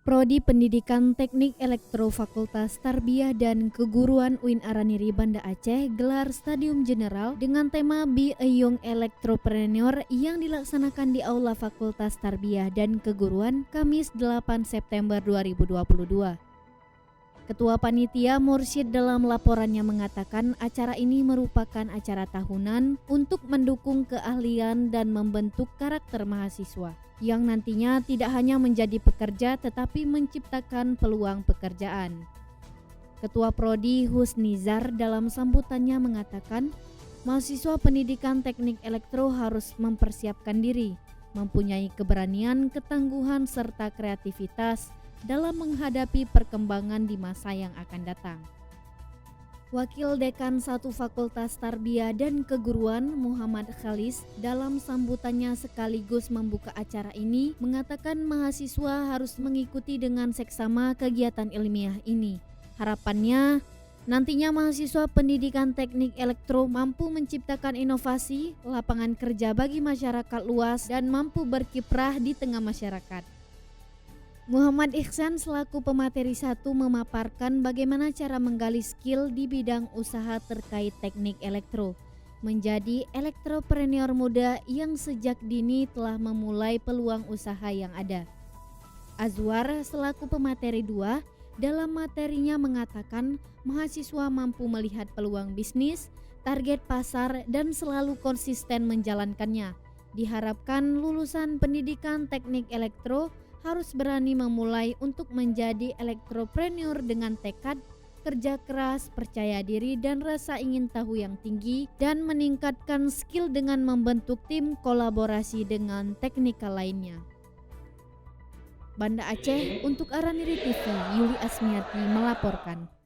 Prodi Pendidikan Teknik Elektro Fakultas Tarbiyah dan Keguruan UIN Araniri Banda Aceh gelar Stadium General dengan tema Be a Young Electropreneur yang dilaksanakan di Aula Fakultas Tarbiyah dan Keguruan Kamis 8 September 2022. Ketua Panitia Mursyid dalam laporannya mengatakan acara ini merupakan acara tahunan untuk mendukung keahlian dan membentuk karakter mahasiswa yang nantinya tidak hanya menjadi pekerja tetapi menciptakan peluang pekerjaan. Ketua Prodi Husnizar dalam sambutannya mengatakan mahasiswa pendidikan teknik elektro harus mempersiapkan diri, mempunyai keberanian, ketangguhan serta kreativitas dalam menghadapi perkembangan di masa yang akan datang. Wakil Dekan 1 Fakultas Tarbiyah dan Keguruan Muhammad Khalis dalam sambutannya sekaligus membuka acara ini mengatakan mahasiswa harus mengikuti dengan seksama kegiatan ilmiah ini. Harapannya nantinya mahasiswa pendidikan teknik elektro mampu menciptakan inovasi, lapangan kerja bagi masyarakat luas dan mampu berkiprah di tengah masyarakat. Muhammad Ihsan selaku pemateri 1 memaparkan bagaimana cara menggali skill di bidang usaha terkait teknik elektro, menjadi elektropreneur muda yang sejak dini telah memulai peluang usaha yang ada. Azwar selaku pemateri 2 dalam materinya mengatakan mahasiswa mampu melihat peluang bisnis, target pasar dan selalu konsisten menjalankannya. Diharapkan lulusan pendidikan teknik elektro harus berani memulai untuk menjadi elektropreneur dengan tekad, kerja keras, percaya diri dan rasa ingin tahu yang tinggi dan meningkatkan skill dengan membentuk tim kolaborasi dengan teknikal lainnya. Banda Aceh untuk Araniri TV, Yuli Asmiati melaporkan.